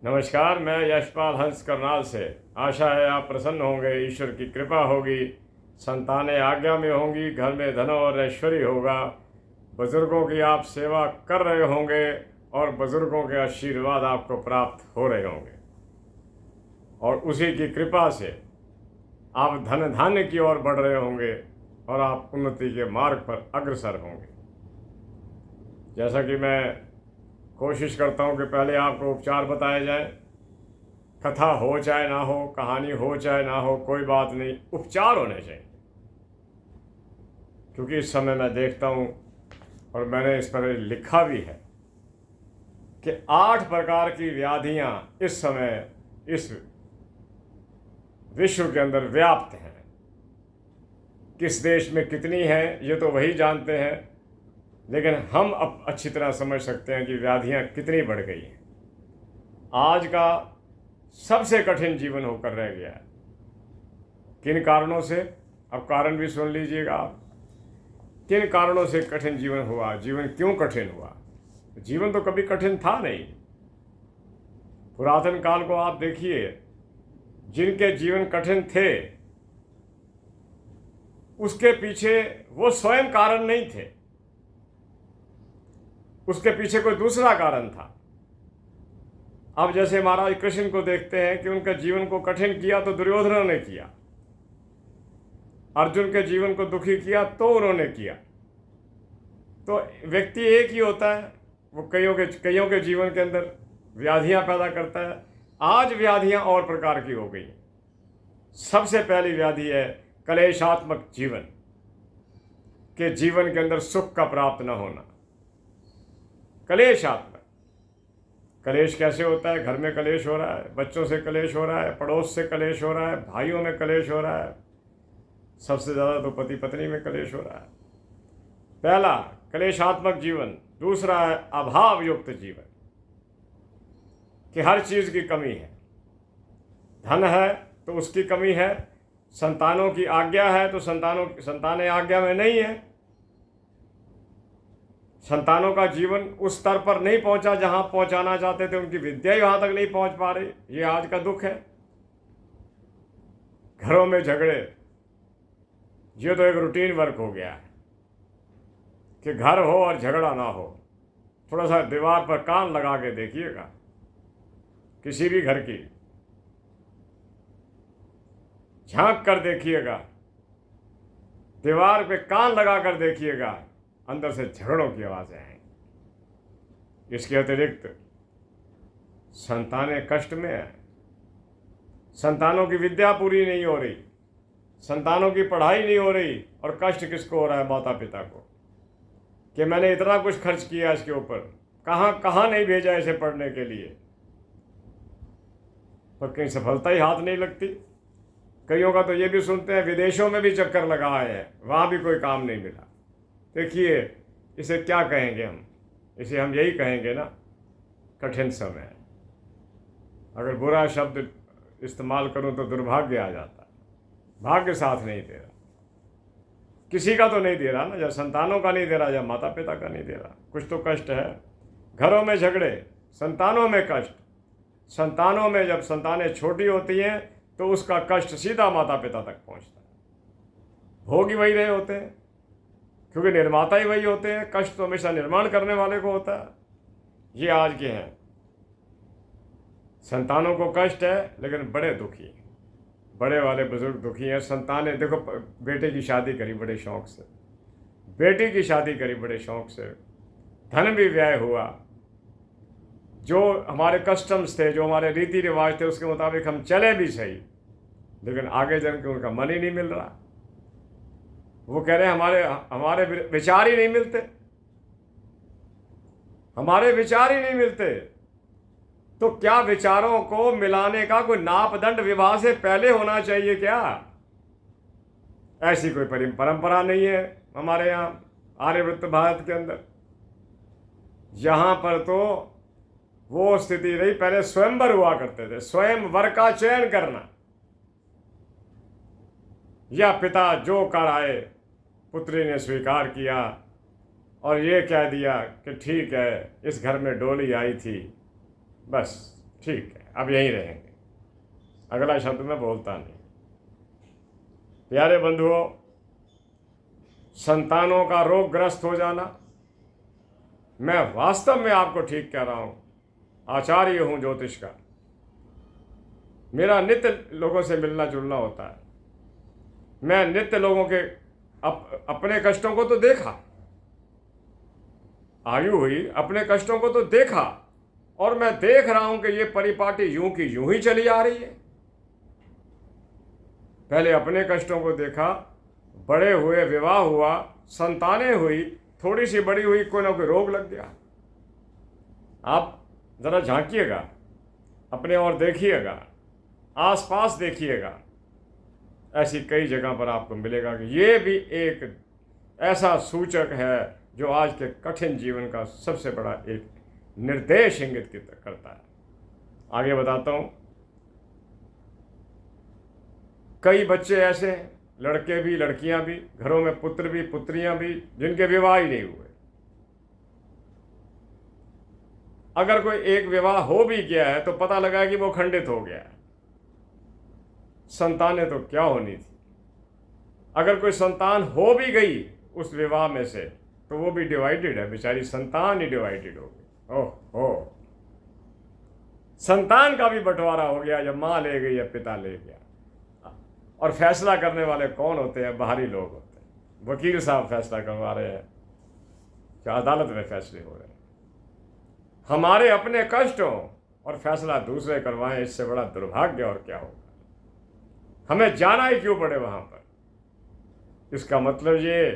नमस्कार, मैं यशपाल हंस करनाल से। आशा है आप प्रसन्न होंगे, ईश्वर की कृपा होगी, संतानें आज्ञा में होंगी, घर में धन और ऐश्वर्य होगा, बुजुर्गों की आप सेवा कर रहे होंगे और बुजुर्गों के आशीर्वाद आपको प्राप्त हो रहे होंगे और उसी की कृपा से आप धन धान्य की ओर बढ़ रहे होंगे और आप उन्नति के मार्ग पर अग्रसर होंगे। जैसा कि मैं कोशिश करता हूँ कि पहले आपको उपचार बताए जाए। कथा हो चाहे ना हो, कहानी हो चाहे ना हो, कोई बात नहीं, उपचार होने चाहिए। क्योंकि इस समय मैं देखता हूँ और मैंने इस पर लिखा भी है कि 8 प्रकार की व्याधियाँ इस समय इस विश्व के अंदर व्याप्त हैं। किस देश में कितनी हैं ये तो वही जानते हैं, लेकिन हम अब अच्छी तरह समझ सकते हैं कि व्याधियाँ कितनी बढ़ गई हैं। आज का सबसे कठिन जीवन होकर रह गया है। किन कारणों से? अब कारण भी सुन लीजिएगा आप। किन कारणों से कठिन जीवन हुआ? जीवन क्यों कठिन हुआ? जीवन तो कभी कठिन था नहीं। पुरातन काल को आप देखिए, जिनके जीवन कठिन थे उसके पीछे वो स्वयं कारण नहीं थे, उसके पीछे कोई दूसरा कारण था। अब जैसे महाराज कृष्ण को देखते हैं कि उनका जीवन को कठिन किया तो दुर्योधन ने किया, अर्जुन के जीवन को दुखी किया तो उन्होंने किया। तो व्यक्ति एक ही होता है, वो कईयों के जीवन के अंदर व्याधियां पैदा करता है। आज व्याधियां और प्रकार की हो गई। सबसे पहली व्याधि है कलेशात्मक जीवन, के जीवन के अंदर सुख का प्राप्त न होना। कलेशात्मक कलेश कैसे होता है? घर में कलेश हो रहा है, बच्चों से कलेश हो रहा है, पड़ोस से कलेश हो रहा है, भाइयों में कलेश हो रहा है, सबसे ज़्यादा तो पति पत्नी में कलेश हो रहा है। पहला कलेशात्मक जीवन। दूसरा है अभाव युक्त जीवन, कि हर चीज़ की कमी है। धन है तो उसकी कमी है, संतानों की आज्ञा है तो संतानें आज्ञा में नहीं है, संतानों का जीवन उस स्तर पर नहीं पहुंचा जहां पहुंचाना चाहते थे, उनकी विद्या ही वहां तक नहीं पहुंच पा रही। ये आज का दुख है। घरों में झगड़े, ये तो एक रूटीन वर्क हो गया है कि घर हो और झगड़ा ना हो। थोड़ा सा दीवार पर कान लगा के देखिएगा, किसी भी घर की झांक कर देखिएगा, दीवार पे कान लगा कर देखिएगा, अंदर से झगड़ों की आवाज़ें आएंगी। इसके अतिरिक्त संतानें कष्ट में हैं, संतानों की विद्या पूरी नहीं हो रही, संतानों की पढ़ाई नहीं हो रही, और कष्ट किसको हो रहा है? माता पिता को, कि मैंने इतना कुछ खर्च किया इसके ऊपर, कहाँ कहाँ नहीं भेजा इसे पढ़ने के लिए, पर कहीं सफलता ही हाथ नहीं लगती। कईयों का तो ये भी सुनते हैं विदेशों में भी चक्कर लगाए हैं, वहाँ भी कोई काम नहीं मिला। देखिए, इसे क्या कहेंगे हम? इसे हम यही कहेंगे ना, कठिन समय है। अगर बुरा शब्द इस्तेमाल करूं तो दुर्भाग्य आ जाता है। भाग्य साथ नहीं दे रहा, किसी का तो नहीं दे रहा ना, जब संतानों का नहीं दे रहा, जब माता पिता का नहीं दे रहा, कुछ तो कष्ट है। घरों में झगड़े, संतानों में कष्ट। संतानों में जब संतानें छोटी होती हैं तो उसका कष्ट सीधा माता पिता तक पहुंचता है। भोग ही वही रहे होते हैं, क्योंकि निर्माता ही वही होते हैं। कष्ट तो हमेशा निर्माण करने वाले को होता है। ये आज के हैं। संतानों को कष्ट है लेकिन बड़े दुखी, बड़े वाले बुजुर्ग दुखी हैं। संतानें देखो, बेटे की शादी करी बड़े शौक से, बेटी की शादी करी बड़े शौक से, धन भी व्यय हुआ, जो हमारे कस्टम्स थे, जो हमारे रीति रिवाज थे, उसके मुताबिक हम चले भी सही, लेकिन आगे चल के उनका मन ही नहीं मिल रहा। वो कह रहे हैं हमारे विचार ही नहीं मिलते, हमारे विचार ही नहीं मिलते। तो क्या विचारों को मिलाने का कोई नापदंड विवाह से पहले होना चाहिए क्या? ऐसी कोई परंपरा नहीं है हमारे यहाँ आर्यवृत्त भारत के अंदर। यहाँ पर तो वो स्थिति रही, पहले स्वयंवर हुआ करते थे, स्वयंवर का चयन करना, या पिता जो कर आए पुत्री ने स्वीकार किया और ये कह दिया कि ठीक है, इस घर में डोली आई थी, बस ठीक है, अब यहीं रहेंगे, अगला शब्द मैं बोलता नहीं। प्यारे बंधुओं, संतानों का रोगग्रस्त हो जाना, मैं वास्तव में आपको ठीक कह रहा हूं, आचार्य हूं ज्योतिष का, मेरा नित्य लोगों से मिलना जुलना होता है, मैं नित्य लोगों के अपने कष्टों को तो देखा, आयु हुई, अपने कष्टों को तो देखा, और मैं देख रहा हूं कि ये परिपाटी यूं की यूं ही चली आ रही है। पहले अपने कष्टों को देखा, बड़े हुए, विवाह हुआ, संतानें हुई, थोड़ी सी बड़ी हुई, कोई ना कोई रोग लग गया। आप जरा झांकिएगा, अपने और देखिएगा, आसपास देखिएगा, ऐसी कई जगह पर आपको मिलेगा कि ये भी एक ऐसा सूचक है जो आज के कठिन जीवन का सबसे बड़ा एक निर्देश इंगित करता है। आगे बताता हूं। कई बच्चे ऐसे हैं, लड़के भी लड़कियां भी, घरों में पुत्र भी पुत्रियां भी, जिनके विवाह ही नहीं हुए। अगर कोई एक विवाह हो भी गया है तो पता लगा कि वो खंडित हो गया है। संतानें तो क्या होनी थी। अगर कोई संतान हो भी गई उस विवाह में से तो वो भी डिवाइडेड है, बेचारी संतान ही डिवाइडेड हो गई। ओह, संतान का भी बंटवारा हो गया, जब माँ ले गई या पिता ले गया। और फैसला करने वाले कौन होते हैं? बाहरी लोग होते हैं। वकील साहब फैसला करवा रहे हैं, क्या अदालत में फैसले हो रहे हैं। हमारे अपने कष्टों और फैसला दूसरे करवाएं, इससे बड़ा दुर्भाग्य और क्या होगा। हमें जाना ही क्यों पड़े वहां पर? इसका मतलब ये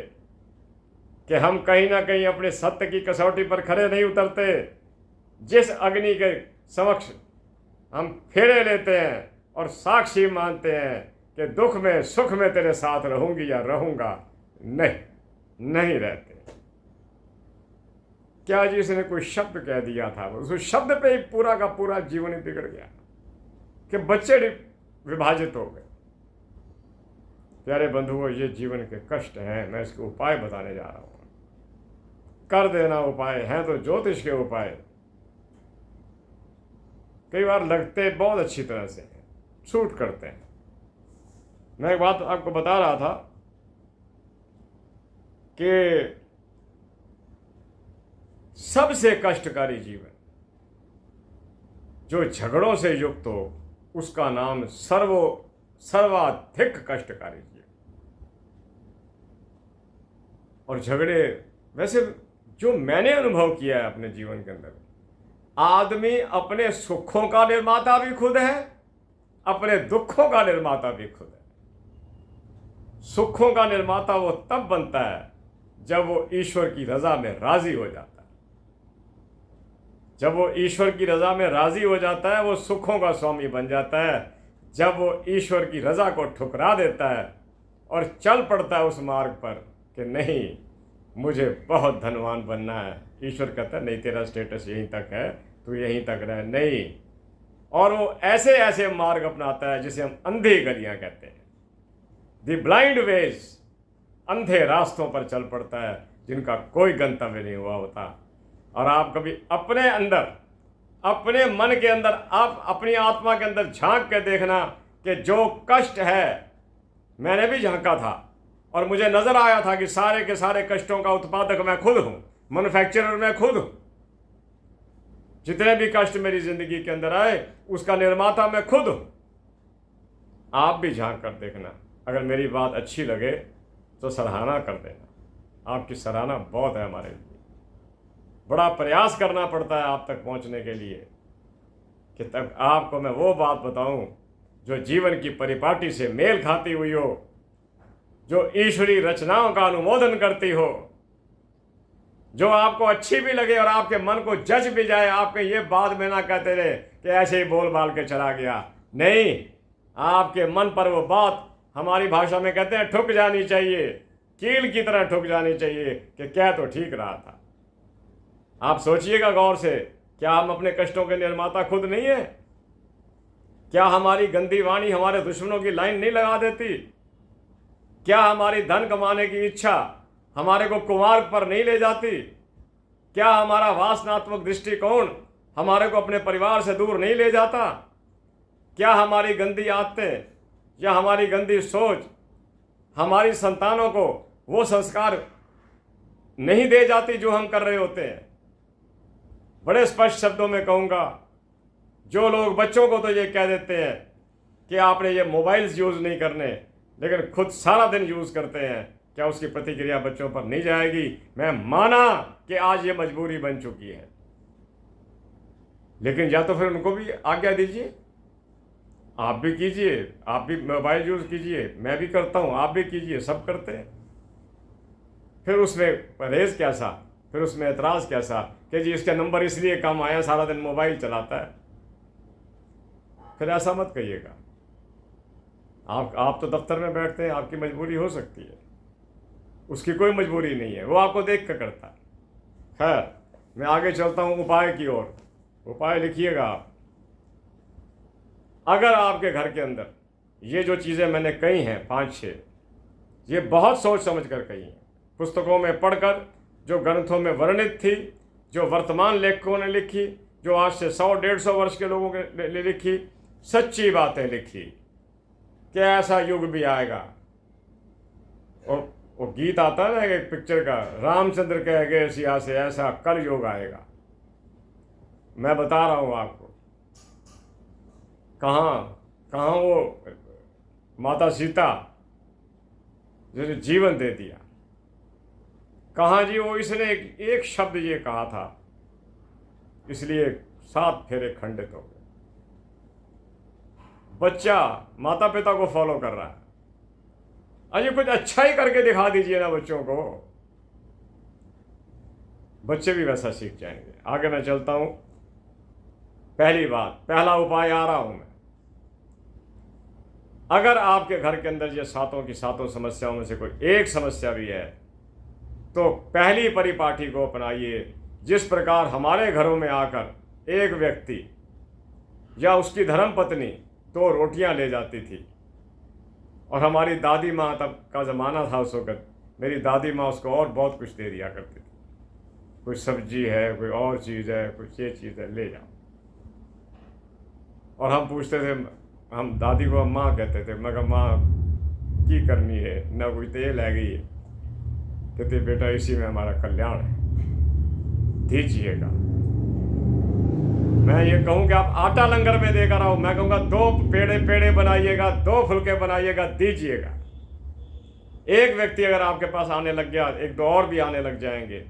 कि हम कहीं ना कहीं अपने सत्य की कसौटी पर खरे नहीं उतरते। जिस अग्नि के समक्ष हम फेरे लेते हैं और साक्षी मानते हैं कि दुख में सुख में तेरे साथ रहूंगी या रहूंगा, नहीं रहते। क्या जी इसने कोई शब्द कह दिया था, उस शब्द पे ही पूरा का पूरा जीवन ही बिगड़ गया कि बच्चे विभाजित हो गए। प्यारे बंधुओं, ये जीवन के कष्ट हैं, मैं इसके उपाय बताने जा रहा हूं। कर देना उपाय हैं तो ज्योतिष के उपाय कई बार लगते बहुत अच्छी तरह से हैं, सूट करते हैं। मैं एक बात आपको बता रहा था कि सबसे कष्टकारी जीवन जो झगड़ों से युक्त हो, उसका नाम सर्वाधिक कष्टकारी जीवन। और झगड़े वैसे जो मैंने अनुभव किया है अपने जीवन के अंदर, आदमी अपने सुखों का निर्माता भी खुद है, अपने दुखों का निर्माता भी खुद है। सुखों का निर्माता वो तब बनता है जब वो ईश्वर की रजा में राजी हो जाता है। जब वो ईश्वर की रजा में राजी हो जाता है, वो सुखों का स्वामी बन जाता है। जब वो ईश्वर की रजा को ठुकरा देता है और चल पड़ता है उस मार्ग पर कि नहीं, मुझे बहुत धनवान बनना है, ईश्वर कहता है नहीं, तेरा स्टेटस यहीं तक है, तू यहीं तक रह, नहीं। और वो ऐसे ऐसे मार्ग अपनाता है जिसे हम अंधी गलियां कहते हैं, द ब्लाइंड वेज, अंधे रास्तों पर चल पड़ता है जिनका कोई गंतव्य नहीं हुआ होता। और आप कभी अपने अंदर, अपने मन के अंदर, आप अपनी आत्मा के अंदर झांक के देखना कि जो कष्ट है, मैंने भी झांका था और मुझे नजर आया था कि सारे के सारे कष्टों का उत्पादक मैं खुद हूं, मैन्युफैक्चरर मैं खुद हूं। जितने भी कष्ट मेरी जिंदगी के अंदर आए, उसका निर्माता मैं खुद हूं। आप भी झांक कर देखना, अगर मेरी बात अच्छी लगे तो सराहना कर देना। आपकी सराहना बहुत है हमारे लिए। बड़ा प्रयास करना पड़ता है आप तक पहुंचने के लिए कि तब आपको मैं वो बात बताऊं जो जीवन की परिपाटी से मेल खाती हुई हो, जो ईश्वरी रचनाओं का अनुमोदन करती हो, जो आपको अच्छी भी लगे और आपके मन को जज भी जाए। आपके ये बात में ना कहते रहे कि ऐसे ही बोल बाल के चला गया, नहीं, आपके मन पर वो बात, हमारी भाषा में कहते हैं, ठुक जानी चाहिए, कील की तरह ठुक जानी चाहिए कि क्या तो ठीक रहा था। आप सोचिएगा गौर से, क्या हम अपने कष्टों के निर्माता खुद नहीं है? क्या हमारी गंदी वाणी हमारे दुश्मनों की लाइन नहीं लगा देती? क्या हमारी धन कमाने की इच्छा हमारे को कुमार्ग पर नहीं ले जाती? क्या हमारा वासनात्मक दृष्टिकोण हमारे को अपने परिवार से दूर नहीं ले जाता? क्या हमारी गंदी आदतें या हमारी गंदी सोच हमारी संतानों को वो संस्कार नहीं दे जाती जो हम कर रहे होते हैं? बड़े स्पष्ट शब्दों में कहूँगा, जो लोग बच्चों को तो ये कह देते हैं कि आपने ये मोबाइल्स यूज़ नहीं करने, लेकिन खुद सारा दिन यूज़ करते हैं, क्या उसकी प्रतिक्रिया बच्चों पर नहीं जाएगी? मैं माना कि आज ये मजबूरी बन चुकी है, लेकिन या तो फिर उनको भी आज्ञा दीजिए, आप भी कीजिए, आप भी मोबाइल यूज़ कीजिए, मैं भी करता हूँ, आप भी कीजिए, सब करते हैं। फिर उसमें परहेज़ कैसा, फिर उसमें एतराज़ कैसा कि जी इसका नंबर इसलिए कम आया, सारा दिन मोबाइल चलाता है। फिर ऐसा मत कहिएगा। आप तो दफ्तर में बैठते हैं, आपकी मजबूरी हो सकती है, उसकी कोई मजबूरी नहीं है, वो आपको देख कर करता है। खैर, मैं आगे चलता हूँ उपाय की ओर। उपाय लिखिएगा आप। अगर आपके घर के अंदर ये जो चीज़ें मैंने कही हैं 5-6, ये बहुत सोच समझ कर कही हैं, पुस्तकों में पढ़कर, जो ग्रंथों में वर्णित थी, जो वर्तमान लेखकों ने लिखी, जो आज से 100-150 वर्ष के लोगों ने लिखी, सच्ची बातें लिखी कि ऐसा युग भी आएगा। और वो गीत आता है ना एक पिक्चर का, रामचंद्र कह गए सिया से ऐसा कल युग आएगा। मैं बता रहा हूँ आपको, कहाँ वो माता सीता जिसने जीवन दे दिया, कहाँ जी वो इसने एक शब्द ये कहा था, इसलिए 7 फेरे खंडित हो गए। बच्चा माता पिता को फॉलो कर रहा है, अरे कुछ अच्छा ही करके दिखा दीजिए ना बच्चों को, बच्चे भी वैसा सीख जाएंगे। आगे मैं चलता हूं। पहली बात, पहला उपाय आ रहा हूं मैं। अगर आपके घर के अंदर ये 7 की 7 समस्याओं में से कोई एक समस्या भी है, तो पहली परिपाटी को अपनाइए। जिस प्रकार हमारे घरों में आकर एक व्यक्ति या उसकी धर्मपत्नी 2 रोटियां ले जाती थी, और हमारी दादी माँ, तब का ज़माना था उस वक़्त, मेरी दादी माँ उसको और बहुत कुछ दे दिया करती थी, कोई सब्जी है, कोई और चीज़ है, कुछ ये चीज़ है, ले जाओ। और हम पूछते थे, हम दादी को हम माँ कहते थे, मगर माँ की करनी है ना, कोई तेल है गई है, कहते बेटा इसी में हमारा कल्याण है, दीजिएगा। मैं ये कहूँ कि आप आटा लंगर में देकर आओ, मैं कहूँगा 2 पेड़े बनाइएगा, 2 फुलके बनाइएगा, दीजिएगा। एक व्यक्ति अगर आपके पास आने लग गया, 1-2 और भी आने लग जाएंगे,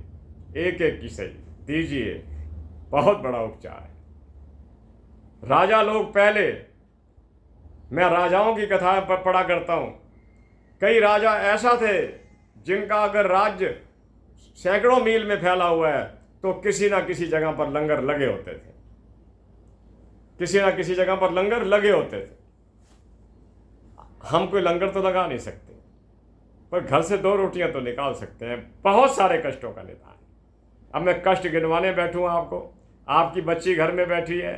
एक की सही दीजिए, बहुत बड़ा उपचार है। राजा लोग पहले, मैं राजाओं की कथा पढ़ा करता हूँ, कई राजा ऐसा थे जिनका अगर राज्य सैकड़ों मील में फैला हुआ है तो किसी ना किसी जगह पर लंगर लगे होते थे, किसी ना किसी जगह पर लंगर लगे होते थे। हम कोई लंगर तो लगा नहीं सकते, पर घर से 2 रोटियां तो निकाल सकते हैं, बहुत सारे कष्टों का निदान। अब मैं कष्ट गिनवाने बैठूँ आपको, आपकी बच्ची घर में बैठी है,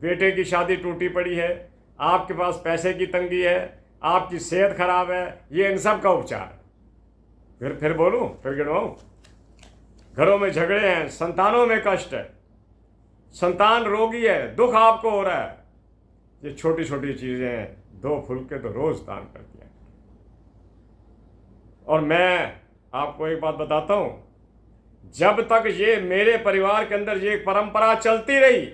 बेटे की शादी टूटी पड़ी है, आपके पास पैसे की तंगी है, आपकी सेहत खराब है, ये इन सब का उपचार। फिर बोलूं, फिर गिनवाऊं। घरों में झगड़े हैं, संतानों में कष्ट है, संतान रोगी है, दुख आपको हो रहा है, ये छोटी छोटी चीजें हैं, 2 फुलके तो रोज दान कर दिया। और मैं आपको एक बात बताता हूं, जब तक ये मेरे परिवार के अंदर ये परंपरा चलती रही,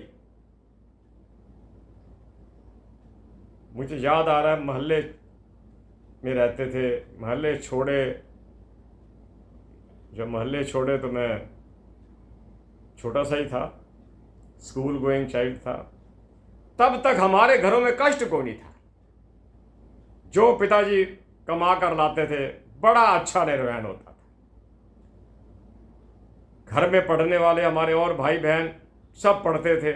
मुझे याद आ रहा है, मोहल्ले में रहते थे, मोहल्ले छोड़े, जब मोहल्ले छोड़े तो मैं छोटा सा ही था, स्कूल गोइंग चाइल्ड था, तब तक हमारे घरों में कष्ट को नहीं था। जो पिताजी कमा कर लाते थे, बड़ा अच्छा निर्वहन होता था। घर में पढ़ने वाले हमारे और भाई बहन सब पढ़ते थे,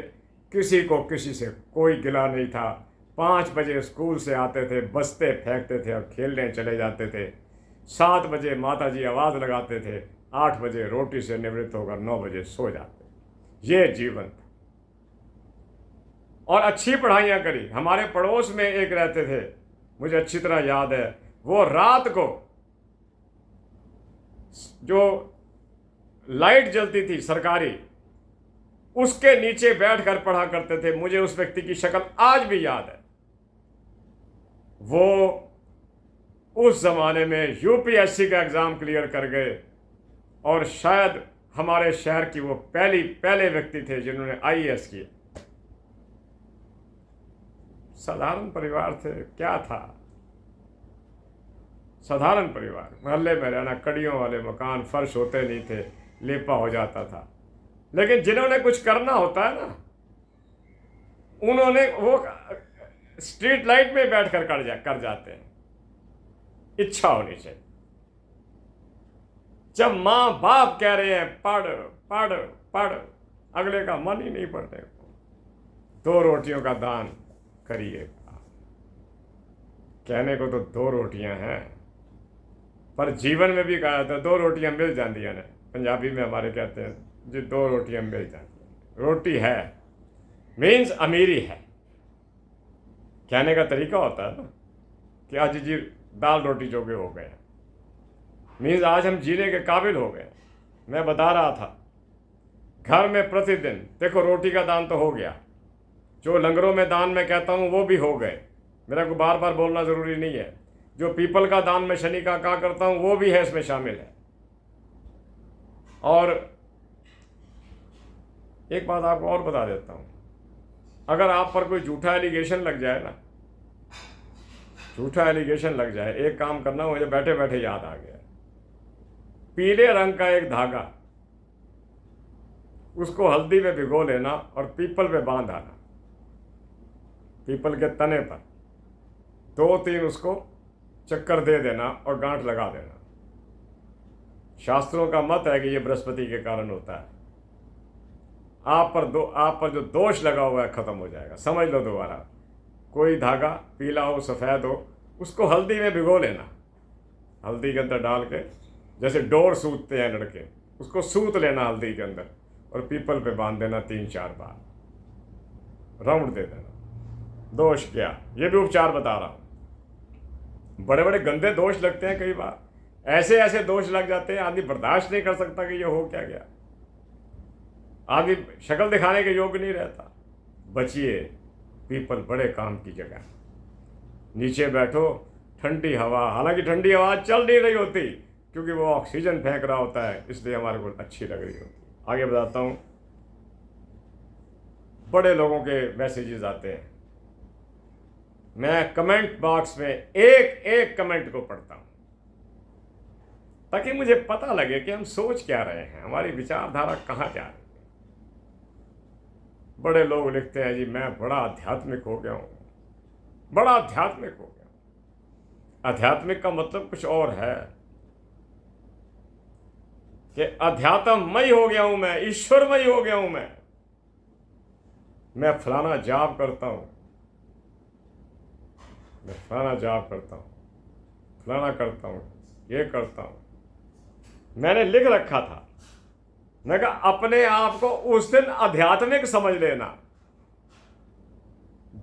किसी को किसी से कोई गिला नहीं था। 5 बजे स्कूल से आते थे, बस्ते फेंकते थे और खेलने चले जाते थे। 7 बजे माताजी आवाज़ लगाते थे, 8 बजे रोटी से निवृत्त होकर 9 बजे सो जाते। ये जीवन था। और अच्छी पढ़ाइयाँ करी। हमारे पड़ोस में एक रहते थे, मुझे अच्छी तरह याद है, वो रात को जो लाइट जलती थी सरकारी, उसके नीचे बैठकर पढ़ा करते थे। मुझे उस व्यक्ति की शक्ल आज भी याद है। वो उस जमाने में यूपीएससी का एग्जाम क्लियर कर गए और शायद हमारे शहर की वो पहले व्यक्ति थे जिन्होंने आईएएस किया। साधारण परिवार थे, क्या था, साधारण परिवार, मोहल्ले में रहना, कड़ियों वाले मकान, फर्श होते नहीं थे, लेपा हो जाता था। लेकिन जिन्होंने कुछ करना होता है ना, उन्होंने वो स्ट्रीट लाइट में बैठकर कर जाते हैं। इच्छा होनी चाहिए। जब मां बाप कह रहे हैं पढ़ पढ़ पढ़, अगले का मन ही नहीं पढ़ने को, 2 रोटियों का दान करिए। कहने को तो 2 रोटियां हैं, पर जीवन में भी कहा था 2 रोटियां मिल जाती हैं ना। पंजाबी में हमारे कहते हैं जी 2 रोटियां मिल जाती हैं। रोटी है मीन्स अमीरी है। कहने का तरीका होता है ना कि आज जी दाल रोटी जोगे हो गए, मीन्स आज हम जीने के काबिल हो गए। मैं बता रहा था, घर में प्रतिदिन देखो रोटी का दान तो हो गया, जो लंगरों में दान मैं कहता हूँ वो भी हो गए, मेरा को बार बार बोलना ज़रूरी नहीं है। जो पीपल का दान मैं शनि का कहा करता हूँ वो भी है, इसमें शामिल है। और एक बात आपको और बता देता हूँ, अगर आप पर कोई झूठा एलिगेशन लग जाए ना, झूठा एलिगेशन लग जाए, एक काम करना, मुझे बैठे बैठे याद आ गया। पीले रंग का एक धागा, उसको हल्दी में भिगो लेना और पीपल पे बांध आना, पीपल के तने पर 2-3 उसको चक्कर दे देना और गांठ लगा देना। शास्त्रों का मत है कि यह बृहस्पति के कारण होता है। आप पर जो दोष लगा हुआ है खत्म हो जाएगा। समझ लो दोबारा, कोई धागा पीला हो सफ़ेद हो, उसको हल्दी में भिगो लेना, हल्दी के अंदर डाल के, जैसे डोर सूतते हैं लड़के, उसको सूत लेना हल्दी के अंदर और पीपल पे बांध देना 3-4 बार, राउंड दे देना। दोष क्या, ये भी उपचार बता रहा हूँ। बड़े बड़े गंदे दोष लगते हैं, कई बार ऐसे ऐसे दोष लग जाते हैं आदमी बर्दाश्त नहीं कर सकता कि ये हो क्या गया, आदमी शक्ल दिखाने के योग्य नहीं रहता। बचिए, पीपल बड़े काम की जगह, नीचे बैठो, ठंडी हवा, हालांकि ठंडी हवा चल नहीं रही होती क्योंकि वो ऑक्सीजन फेंक रहा होता है, इसलिए हमारे को अच्छी लग रही होती। आगे बताता हूँ। बड़े लोगों के मैसेजेस आते हैं, मैं कमेंट बॉक्स में एक एक कमेंट को पढ़ता हूँ ताकि मुझे पता लगे कि हम सोच क्या रहे हैं, हमारी विचारधारा कहाँ जा रही है। बड़े लोग लिखते हैं जी मैं बड़ा आध्यात्मिक हो गया हूँ, बड़ा आध्यात्मिक हो गया। आध्यात्मिक का मतलब कुछ और है कि अध्यात्ममय हो गया हूं मैं, ईश्वरमय हो गया हूं मैं फलाना जाप करता हूं, मैं फलाना जाप करता हूं, फलाना करता हूं, ये करता हूं। मैंने लिख रखा था, मैं कहा अपने आप को उस दिन आध्यात्मिक समझ लेना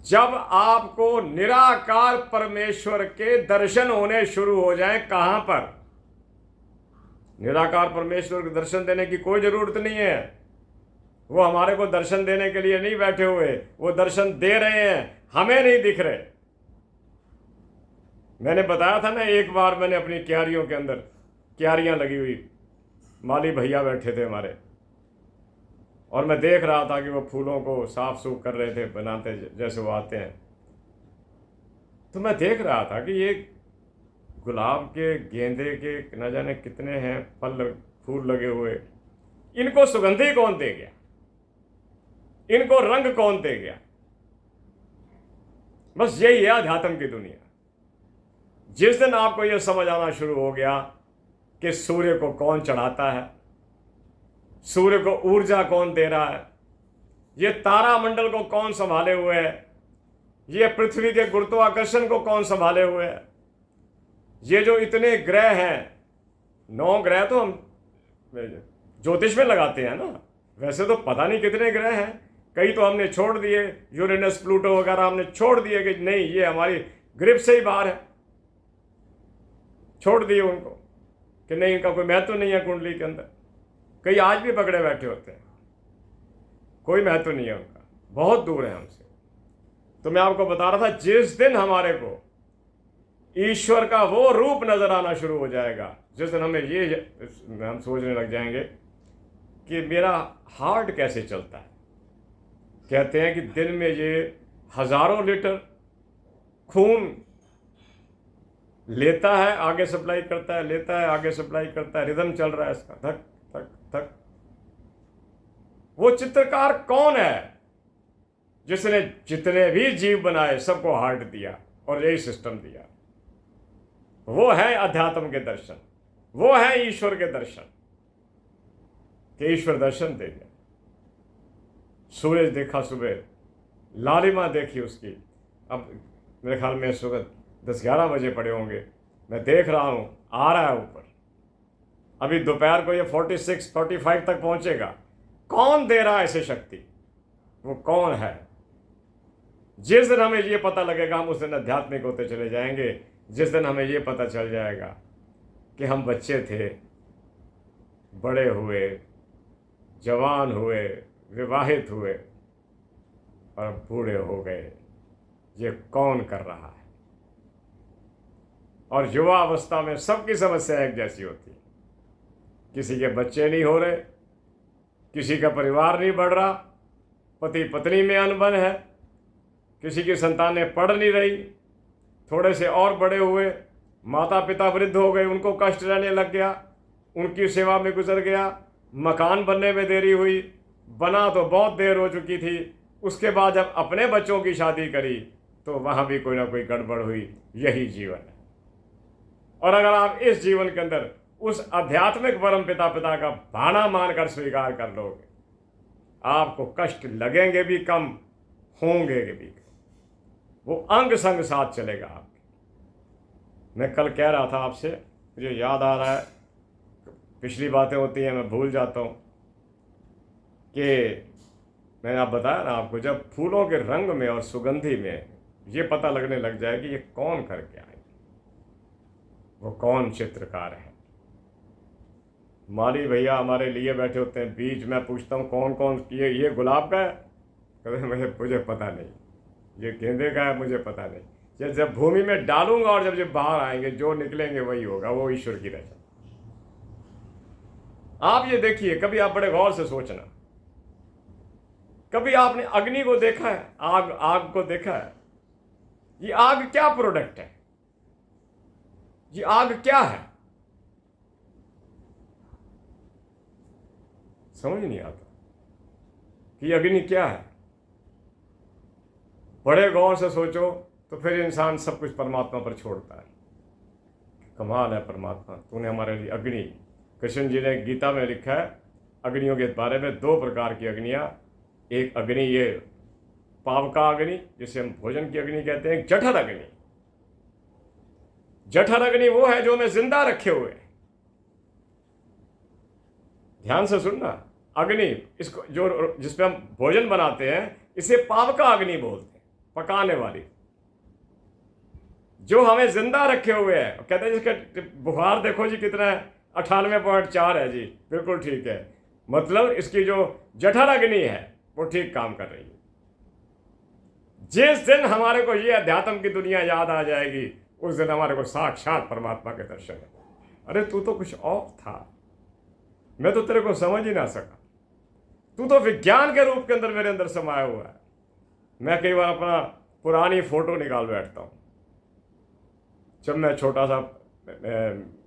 जब आपको निराकार परमेश्वर के दर्शन होने शुरू हो जाएं। कहां पर? निराकार परमेश्वर के दर्शन देने की कोई जरूरत नहीं है, वो हमारे को दर्शन देने के लिए नहीं बैठे हुए, वो दर्शन दे रहे हैं, हमें नहीं दिख रहे। मैंने बताया था ना, एक बार मैंने अपनी क्यारियों के अंदर क्यारियां लगी हुई, माली भैया बैठे थे हमारे, और मैं देख रहा था कि वो फूलों को साफ सूफ कर रहे थे, बनाते जैसे वो आते हैं। तो मैं देख रहा था कि ये गुलाब के, गेंदे के न जाने कितने हैं फूल लगे हुए, इनको सुगंधी कौन दे गया, इनको रंग कौन दे गया? बस यही है अध्यात्म की दुनिया। जिस दिन आपको यह समझ आना शुरू हो गया कि सूर्य को कौन चढ़ाता है, सूर्य को ऊर्जा कौन दे रहा है, ये तारामंडल को कौन संभाले हुए है, ये पृथ्वी के गुरुत्वाकर्षण को कौन संभाले हुए है, ये जो इतने ग्रह हैं, 9 ग्रह तो हम ज्योतिष में लगाते हैं ना, वैसे तो पता नहीं कितने ग्रह हैं, कई तो हमने छोड़ दिए, यूरेनस प्लूटो वगैरह हमने छोड़ दिए कि नहीं ये हमारी ग्रिप से ही बाहर है, छोड़ दिए उनको कि नहीं इनका कोई महत्व नहीं है कुंडली के अंदर। कई आज भी पकड़े बैठे होते हैं। कोई महत्व नहीं है उनका, बहुत दूर है हमसे। तो मैं आपको बता रहा था, जिस दिन हमारे को ईश्वर का वो रूप नजर आना शुरू हो जाएगा, जिस दिन हम सोचने लग जाएंगे कि मेरा हार्ट कैसे चलता है। कहते हैं कि दिन में ये हजारों लीटर खून लेता है, आगे सप्लाई करता है, लेता है, आगे सप्लाई करता है, रिदम चल रहा है इसका, धक धक धक। वो चित्रकार कौन है जिसने जितने भी जीव बनाए सबको हार्ट दिया और यही सिस्टम दिया? वो है अध्यात्म के दर्शन, वो है ईश्वर के दर्शन, कि ईश्वर दर्शन दे गया। सूरज देखा सुबह, लालिमा देखी उसकी। अब मेरे ख्याल में सुबह 10-11 बजे पड़े होंगे, मैं देख रहा हूं आ रहा है ऊपर। अभी दोपहर को ये 46-45 तक पहुंचेगा। कौन दे रहा है ऐसे शक्ति? वो कौन है? जिस दिन हमें ये पता लगेगा, हम उस दिन आध्यात्मिक होते चले जाएंगे। जिस दिन हमें ये पता चल जाएगा कि हम बच्चे थे, बड़े हुए, जवान हुए, विवाहित हुए और बूढ़े हो गए, ये कौन कर रहा है? और युवा अवस्था में सबकी समस्या एक जैसी होती है। किसी के बच्चे नहीं हो रहे, किसी का परिवार नहीं बढ़ रहा, पति पत्नी में अनबन है, किसी की संतानें पढ़ नहीं रही, थोड़े से और बड़े हुए, माता पिता वृद्ध हो गए, उनको कष्ट रहने लग गया, उनकी सेवा में गुजर गया, मकान बनने में देरी हुई, बना तो बहुत देर हो चुकी थी, उसके बाद जब अपने बच्चों की शादी करी तो वहाँ भी कोई ना कोई गड़बड़ हुई। यही जीवन है। और अगर आप इस जीवन के अंदर उस आध्यात्मिक परम पिता का भाना मानकर स्वीकार कर लोगे, आपको कष्ट लगेंगे भी कम, होंगे भी कम। वो अंग संग साथ चलेगा आपके। मैं कल कह रहा था आपसे, मुझे याद आ रहा है, पिछली बातें होती हैं मैं भूल जाता हूँ, कि मैंने आप बताया ना आपको, जब फूलों के रंग में और सुगंधी में ये पता लगने लग जाए कि ये कौन करके आए, वो कौन चित्रकार है। माली भैया हमारे लिए बैठे होते हैं बीज, मैं पूछता हूँ कौन कौन, ये गुलाब का है? कहते मुझे पता नहीं। ये गेंदे का है? मुझे पता नहीं। जब भूमि में डालूंगा और जब बाहर आएंगे, जो निकलेंगे वही होगा, वो ईश्वर की रचना। आप ये देखिए, कभी आप बड़े गौर से सोचना, कभी आपने अग्नि को देखा है? आग को देखा है? ये आग क्या प्रोडक्ट है? ये आग क्या है? समझ नहीं आता कि अग्नि क्या है। बड़े गौर से सोचो तो फिर इंसान सब कुछ परमात्मा पर छोड़ता है। कमाल है परमात्मा, तूने हमारे लिए अग्नि। कृष्ण जी ने गीता में लिखा है अग्नियों के बारे में, 2 प्रकार की अग्नियां। एक अग्नि ये पावका अग्नि, जिसे हम भोजन की अग्नि कहते हैं। एक जठर अग्नि। जठर अग्नि वो है जो हमें जिंदा रखे हुए। ध्यान से सुनना, अग्नि इसको जो जिसपे हम भोजन बनाते हैं, इसे पावका अग्नि बोलते हैं, पकाने वाली, जो हमें जिंदा रखे हुए है। कहते हैं जिसका बुखार देखो जी कितना है, 98.4 है जी, बिल्कुल ठीक है। मतलब इसकी जो जठर अग्नि है वो ठीक काम कर रही है। जिस दिन हमारे को ये अध्यात्म की दुनिया याद आ जाएगी, उस दिन हमारे को साक्षात परमात्मा के दर्शन है। अरे तू तो कुछ और था, मैं तो तेरे को समझ ही ना सका। तू तो विज्ञान के रूप के अंदर मेरे अंदर समाया हुआ है। मैं कई बार अपना पुरानी फोटो निकाल बैठता हूँ। जब मैं छोटा सा,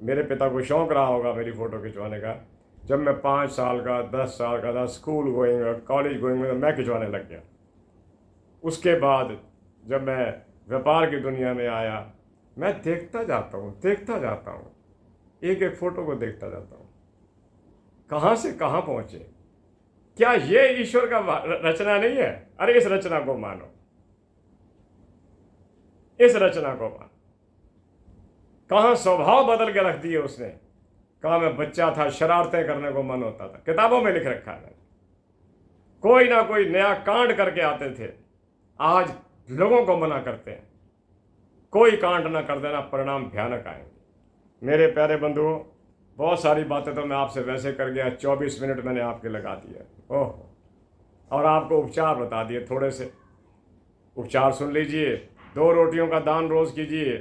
मेरे पिता को शौक रहा होगा मेरी फ़ोटो खिंचवाने का। जब मैं 5 साल का, 10 साल का था, स्कूल गोइंग, कॉलेज गोइंग में मैं खिंचवाने लग गया। उसके बाद जब मैं व्यापार की दुनिया में आया, मैं देखता जाता हूँ, एक एक फ़ोटो को देखता जाता हूँ, कहाँ से कहाँ पहुँचे। क्या ये ईश्वर का रचना नहीं है? अरे इस रचना को मानो, इस रचना को मानो। कहाँ स्वभाव बदल के रख दिए उसने। कहाँ मैं बच्चा था, शरारतें करने को मन होता था, किताबों में लिख रखा है। कोई ना कोई नया कांड करके आते थे, आज लोगों को मना करते हैं कोई कांड ना कर देना, परिणाम भयानक आएंगे। मेरे प्यारे बंधुओं, बहुत सारी बातें तो मैं आपसे वैसे कर गया, 24 मिनट मैंने आपके लगा दिया। ओह, और आपको उपचार बता दिए थोड़े से। उपचार सुन लीजिए। 2 रोटियों का दान रोज़ कीजिए।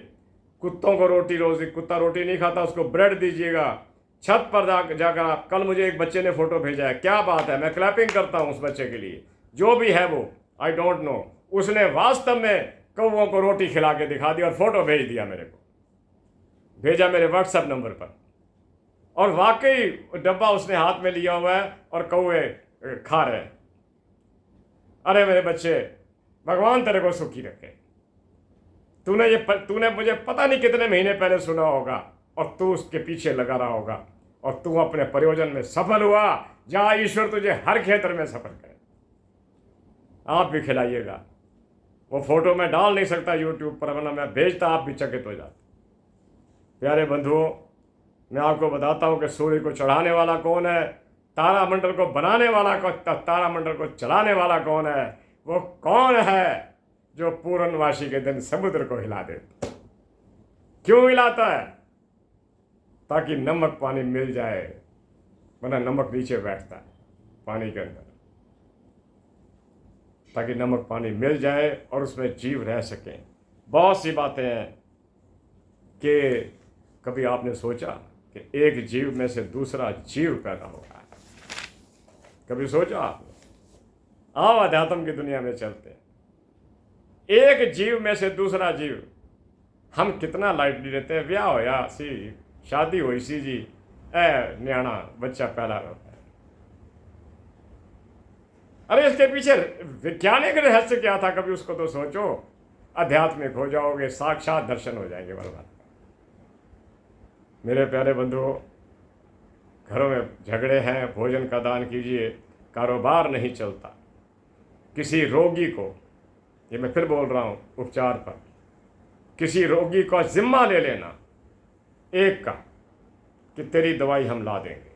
कुत्तों को रोटी रोज़, कुत्ता रोटी नहीं खाता उसको ब्रेड दीजिएगा। छत पर जाकर आप, कल मुझे एक बच्चे ने फ़ोटो भेजा है, क्या बात है, मैं क्लैपिंग करता हूँ उस बच्चे के लिए, जो भी है वो, आई डोंट नो, उसने वास्तव में कौवों को रोटी खिला के दिखा दी और फ़ोटो भेज दिया मेरे को, भेजा मेरे व्हाट्सएप नंबर पर। और वाकई डब्बा उसने हाथ में लिया हुआ है और कौवे खा रहे हैं। अरे मेरे बच्चे, भगवान तेरे को सुखी रखे। तूने मुझे पता नहीं कितने महीने पहले सुना होगा और तू उसके पीछे लगा रहा होगा और तू अपने प्रयोजन में सफल हुआ। जहाँ ईश्वर तुझे हर क्षेत्र में सफल करे। आप भी खिलाइएगा। वो फोटो मैं डाल नहीं सकता यूट्यूब पर, वरना मैं भेजता, आप भी चकित हो जाते। प्यारे बंधुओं, मैं आपको बताता हूँ कि सूर्य को चढ़ाने वाला कौन है, तारामंडल को बनाने वाला तारामंडल को चलाने वाला कौन है, वो कौन है जो पूर्णवासी के दिन समुद्र को हिला देता। क्यों हिलाता है? ताकि नमक पानी मिल जाए, वरना नमक नीचे बैठता है पानी के अंदर, ताकि नमक पानी मिल जाए और उसमें जीव रह सकें। बहुत सी बातें हैं कि कभी आपने सोचा कि एक जीव में से दूसरा जीव पैदा हो रहा है? कभी सोचा आपने? आओ अध्यात्म की दुनिया में चलते हैं। एक जीव में से दूसरा जीव हम कितना लाइटली लेते हैं। ब्याह हो या सी, शादी हो इसी जी, न्याणा बच्चा पैदा होता है। अरे इसके पीछे वैज्ञानिक रहस्य क्या था? कभी उसको तो सोचो। आध्यात्मिक हो जाओगे, साक्षात दर्शन हो जाएंगे बर्बाद। मेरे प्यारे बंधुओं, घरों में झगड़े हैं, भोजन का दान कीजिए। कारोबार नहीं चलता, किसी रोगी को, ये मैं फिर बोल रहा हूँ, उपचार पर किसी रोगी का जिम्मा ले लेना एक का, कि तेरी दवाई हम ला देंगे,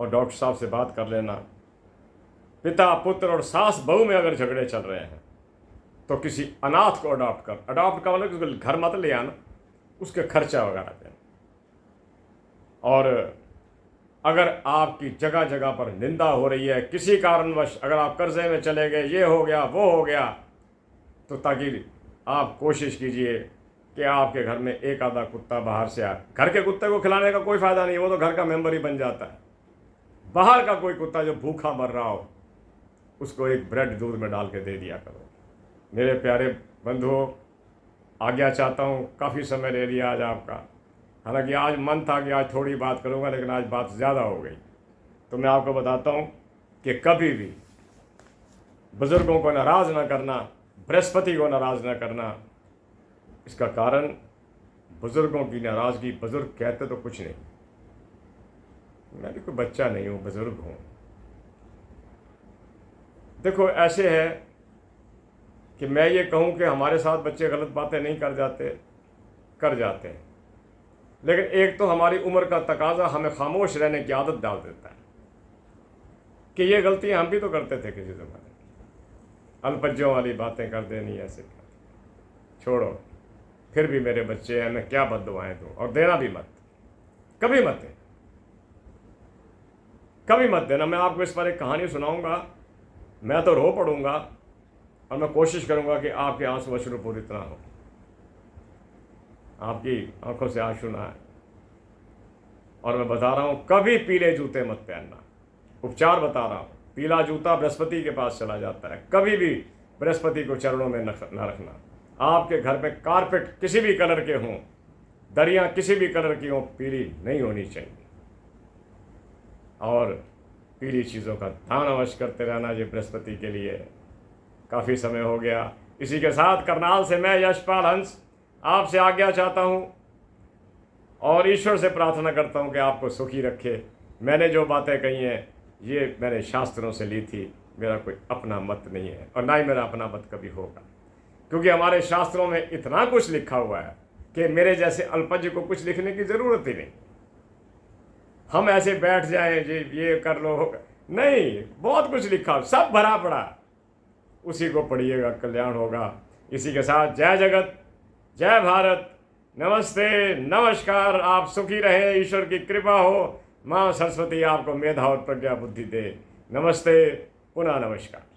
और डॉक्टर साहब से बात कर लेना। पिता पुत्र और सास बहू में अगर झगड़े चल रहे हैं तो किसी अनाथ को अडॉप्ट का मतलब उसको घर मत ले आना, उसके खर्चा वगैरह देना। और अगर आपकी जगह जगह पर निंदा हो रही है किसी कारणवश, अगर आप कर्जे में चले गए, ये हो गया वो हो गया, तो ताकि आप कोशिश कीजिए कि आपके घर में एक आधा कुत्ता बाहर से आए। घर के कुत्ते को खिलाने का कोई फ़ायदा नहीं है, वो तो घर का मेंबर ही बन जाता है। बाहर का कोई कुत्ता जो भूखा मर रहा हो, उसको एक ब्रेड दूध में डाल के दे दिया करो। मेरे प्यारे बंधुओं, आज्ञा चाहता हूँ, काफ़ी समय ले लिया आज आपका। हालांकि आज मन था कि आज थोड़ी बात करूँगा, लेकिन आज बात ज़्यादा हो गई। तो मैं आपको बताता हूँ कि कभी भी बुज़ुर्गों को नाराज़ ना करना, बृहस्पति को नाराज़ ना करना। इसका कारण, बुज़ुर्गों की नाराज़गी, बुज़ुर्ग कहते तो कुछ नहीं, मैं भी कोई बच्चा नहीं हूँ, बुज़ुर्ग हूँ। देखो ऐसे है कि मैं ये कहूँ कि हमारे साथ बच्चे गलत बातें नहीं कर जाते हैं, लेकिन एक तो हमारी उम्र का तकाजा हमें खामोश रहने की आदत डाल देता है कि ये गलतियाँ हम भी तो करते थे किसी ज़माने में। अल्पज्यों वाली बातें कर देनी, ऐसे छोड़ो, फिर भी मेरे बच्चे हैं, मैं क्या बद्दुआएं दूँ, और देना भी मत, कभी मत देना, कभी मत देना। मैं आपको इस पर एक कहानी सुनाऊंगा, मैं तो रो पड़ूंगा और मैं कोशिश करूंगा कि आपके आंसू अश्रुपूरित ना हो, आपकी आंखों से आंसू ना आए। और मैं बता रहा हूँ, कभी पीले जूते मत पहनना। उपचार बता रहा हूँ, पीला जूता बृहस्पति के पास चला जाता है। कभी भी बृहस्पति को चरणों में न रखना। आपके घर में कारपेट किसी भी कलर के हों, दरियाँ किसी भी कलर की हों, पीली नहीं होनी चाहिए। और पीली चीज़ों का दान अवश्य करते रहना, ये बृहस्पति के लिए। काफ़ी समय हो गया। इसी के साथ करनाल से मैं यशपाल हंस आपसे आज्ञा चाहता हूँ और ईश्वर से प्रार्थना करता हूँ कि आपको सुखी रखे। मैंने जो बातें कही हैं ये मैंने शास्त्रों से ली थी, मेरा कोई अपना मत नहीं है और ना ही मेरा अपना मत कभी होगा, क्योंकि हमारे शास्त्रों में इतना कुछ लिखा हुआ है कि मेरे जैसे अल्पज्ञ को कुछ लिखने की ज़रूरत ही नहीं। हम ऐसे बैठ जाएं जी ये कर लो, नहीं, बहुत कुछ लिखा, सब भरा पड़ा, उसी को पढ़िएगा, कल्याण होगा। इसी के साथ जय जगत, जय भारत, नमस्ते, नमस्कार। आप सुखी रहें, ईश्वर की कृपा हो, माँ सरस्वती आपको मेधा और प्रज्ञा बुद्धि दे। नमस्ते, पुनः नमस्कार।